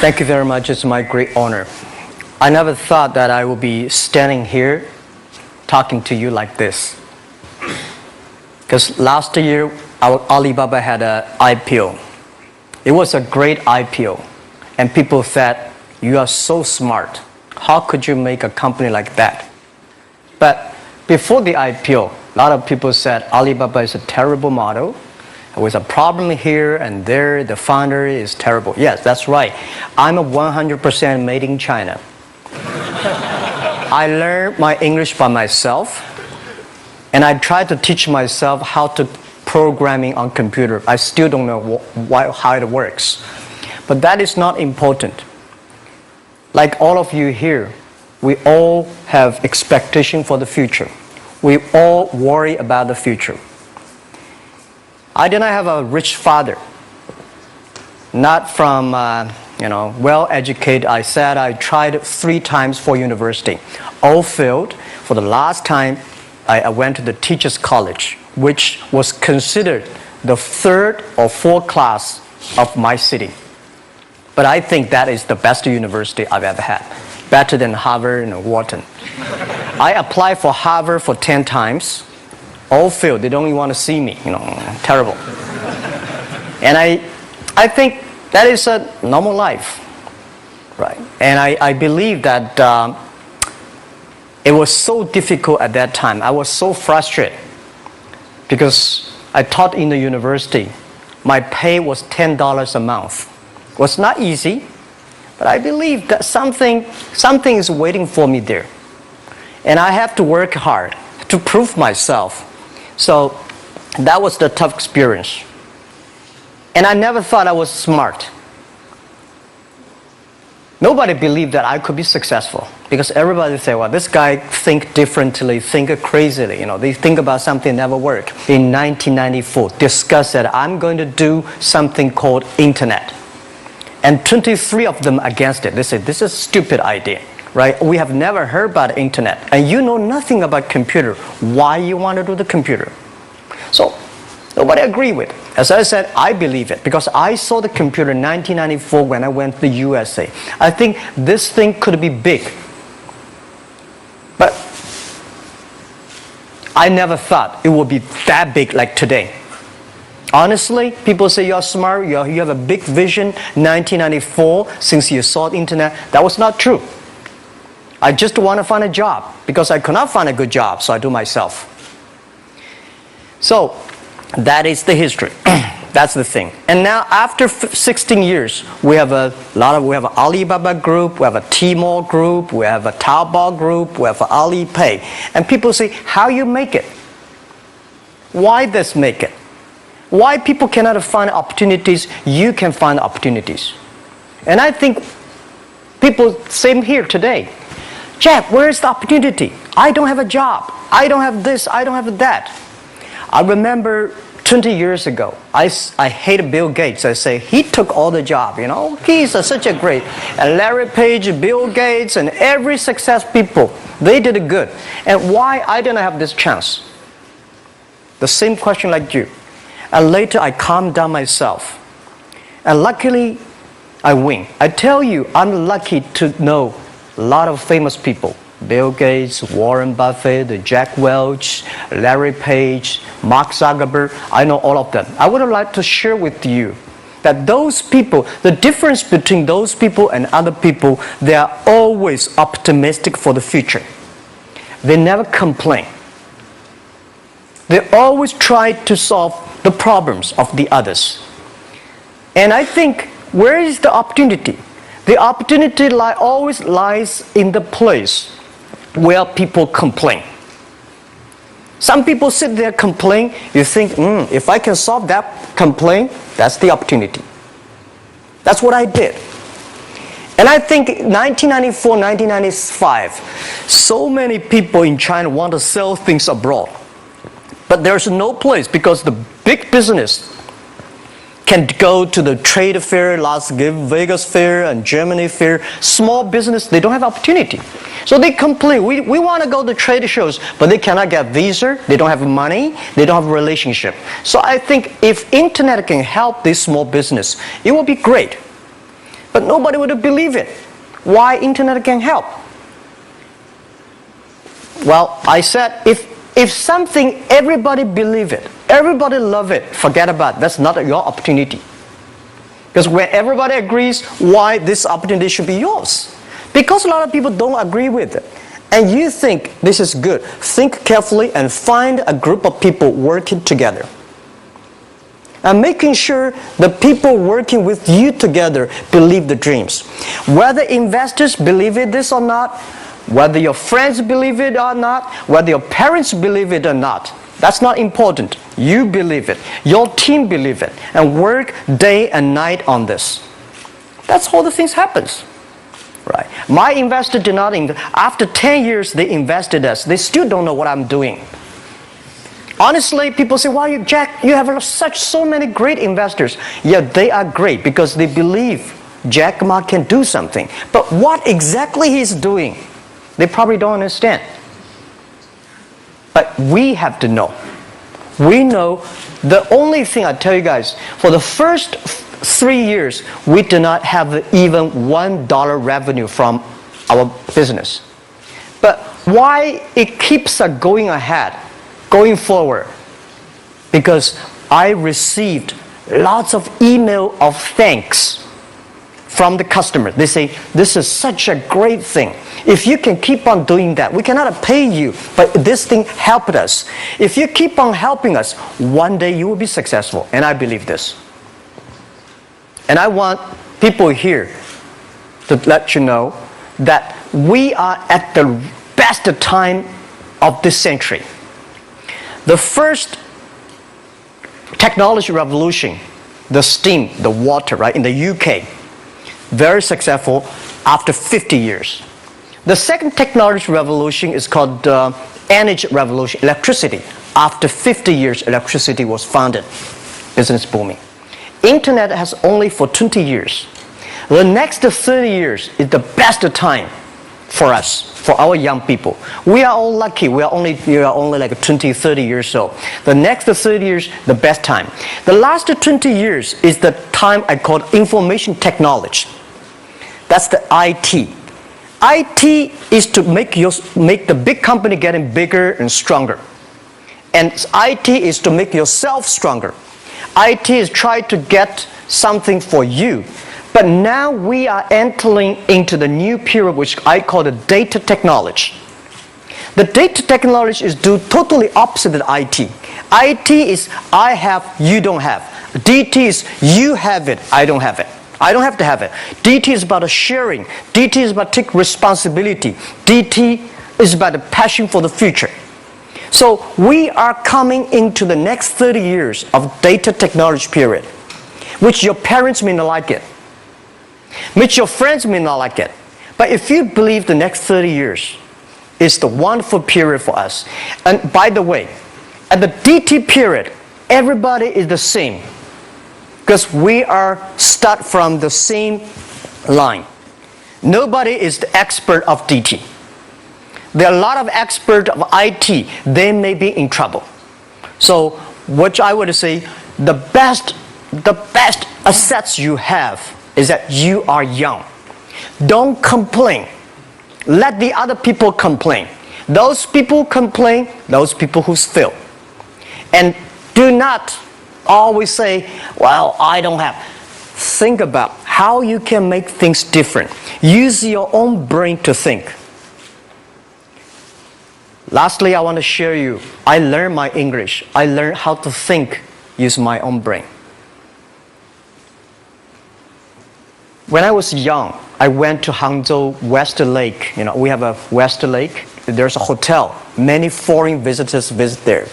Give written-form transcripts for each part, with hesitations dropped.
Thank you very much. It's my great honor. I never thought that I would be standing here talking to you like this. Because last year, Alibaba had an IPO. It was a great IPO. And people said, you are so smart. How could you make a company like that? But before the IPO, a lot of people said Alibaba is a terrible model. There was a problem here and there. The founder is terrible. Yes, that's right. I'm a 100% made in China. I learned my English by myself, and I tried to teach myself how to programming on computer. I still don't know how it works. But that is not important. Like all of you here, we all have expectation for the future. We all worry about the future. I did not have a rich father, not from well-educated. I said I tried 3 times for university, all failed. For the last time, I went to the teachers' college, which was considered the 3rd or 4th class of my city. But I think that is the best university I've ever had, better than Harvard and Wharton. I applied for Harvard for 10 times. All failed. They don't even want to see me. Terrible. And I think that is a normal life, right? And I believe that it was so difficult at that time. I was so frustrated because I taught in the university. My pay was $10 a month. It was not easy, but I believe that something is waiting for me there. And I have to work hard to prove myself. So that was the tough experience. And I never thought I was smart. Nobody believed that I could be successful because everybody said, well, this guy think differently, think crazily. They think about something never work. In 1994, discussed that I'm going to do something called internet. And 23 of them against it. They said, this is a stupid idea. Right? We have never heard about internet, and you know nothing about computer. Why you want to do the computer? So nobody agreed with it. As I said, I believe it because I saw the computer in 1994 when I went to the USA. I think this thing could be big, but I never thought it would be that big like today. Honestly, people say you're smart, you have a big vision. 1994, since you saw the internet, that was not true. I just want to find a job because I could not find a good job, so I do myself. So that is the history. That's the thing. And now after 16 years, we have an Alibaba group, we have a Tmall group, we have a Taobao group, we have an Alipay. And people say, how you make it? Why this make it? Why people cannot find opportunities, you can find opportunities. And I think people, same here today. Jack, where is the opportunity? I don't have a job. I don't have this. I don't have that. I remember 20 years ago, I hated Bill Gates. I say, he took all the job, He's such a great. And Larry Page, Bill Gates, and every success people, they did it good. And why I didn't have this chance? The same question like you. And later I calmed down myself. And luckily, I win. I tell you, I'm lucky to know a lot of famous people. Bill Gates, Warren Buffett, Jack Welch, Larry Page, Mark Zuckerberg. I know all of them. I would like to share with you that those people, the difference between those people and other people, they are always optimistic for the future. They never complain. They always try to solve the problems of the others. And I think, where is the opportunity? The opportunity always lies in the place where people complain. Some people sit there complain. You think, if I can solve that complaint, that's the opportunity. That's what I did. And I think 1994, 1995, so many people in China want to sell things abroad. But there's no place because the big business can go to the trade fair, Las Vegas fair and Germany fair. Small business, they don't have opportunity. So they complain, we want to go to trade shows, but they cannot get visa, they don't have money, they don't have a relationship. So I think if internet can help this small business, it will be great. But nobody would believe it. Why internet can help? Well, I said, if something everybody believe it, everybody love it, forget about it. That's not your opportunity. Because when everybody agrees, why this opportunity should be yours? Because a lot of people don't agree with it. And you think this is good. Think carefully and find a group of people working together. And making sure the people working with you together believe the dreams. Whether investors believe it this or not, whether your friends believe it or not, whether your parents believe it or not, that's not important. You believe it. Your team believe it. And work day and night on this. That's how the things happens. Right. My investor did not invest. After 10 years, they invested us. They still don't know what I'm doing. Honestly, people say, "Wow, Jack, you have so many great investors." Yeah, they are great because they believe Jack Ma can do something. But what exactly he's doing, they probably don't understand. But we have to know. We know the only thing I tell you guys, for the first 3 years, we do not have even $1 revenue from our business. But why it keeps us going ahead, going forward? Because I received lots of email of thanks from the customer. They say, "This is such a great thing. If you can keep on doing that, we cannot pay you, but this thing helped us. If you keep on helping us, one day you will be successful." And I believe this. And I want people here to let you know that we are at the best time of this century. The first technology revolution, the steam, the water, right, in the UK, very successful after 50 years. The second technology revolution is called energy revolution, electricity. After 50 years, electricity was founded, business booming. Internet has only for 20 years. The next 30 years is the best time for us, for our young people. We are all lucky. We are only like 20, 30 years old. The next 30 years, the best time. The last 20 years is the time I call information technology. That's the IT. IT is to make the big company getting bigger and stronger. And IT is to make yourself stronger. IT is trying to get something for you. But now we are entering into the new period which I call the data technology. The data technology is totally opposite of IT. IT is I have, you don't have. DT is you have it, I don't have it. I don't have to have it. DT is about sharing. DT is about taking responsibility. DT is about the passion for the future. So we are coming into the next 30 years of data technology period, which your parents may not like it, which your friends may not like it. But if you believe the next 30 years is the wonderful period for us. And by the way, at the DT period, everybody is the same because we are start from the same line. Nobody is the expert of DT. There are a lot of experts of IT. They may be in trouble. So what I would say, the best assets you have is that you are young. Don't complain. Let the other people complain. Those people complain, those people who fail. And do not always say, "Well, I don't have." Think about how you can make things different. Use your own brain to think. Lastly, I want to share you, I learned my English. I learned how to think, use my own brain. When I was young, I went to Hangzhou West Lake. You know, we have a West Lake. There's a hotel. Many foreign visitors visit there.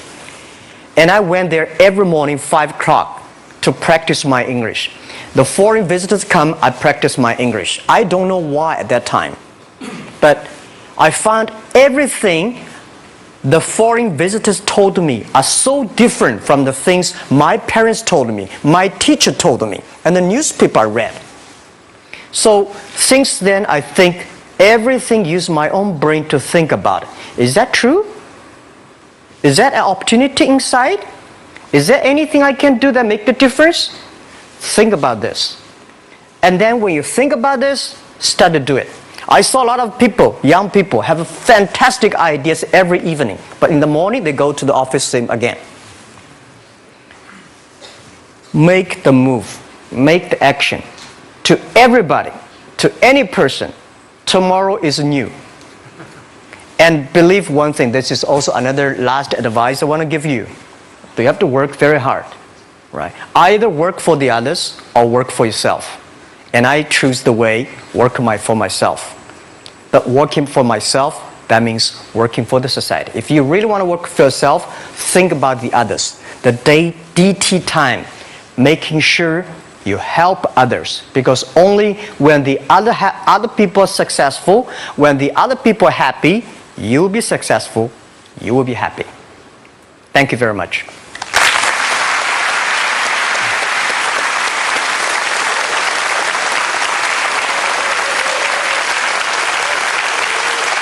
And I went there every morning, 5 o'clock, to practice my English. The foreign visitors come, I practice my English. I don't know why at that time. But I found everything the foreign visitors told me are so different from the things my parents told me, my teacher told me, and the newspaper I read. So since then, I think everything use my own brain to think about it. Is that true? Is that an opportunity inside? Is there anything I can do that make the difference? Think about this. And then when you think about this, start to do it. I saw a lot of people, young people, have fantastic ideas every evening. But in the morning, they go to the office same again. Make the move. Make the action. To everybody, to any person, tomorrow is new. And believe one thing, this is also another last advice I want to give you. You have to work very hard, right? Either work for the others or work for yourself. And I choose the way, work for myself. But working for myself, that means working for the society. If you really want to work for yourself, think about the others. The DT time, making sure you help others. Because only when the other people are successful, when the other people are happy, you will be successful, you will be happy. Thank you very much.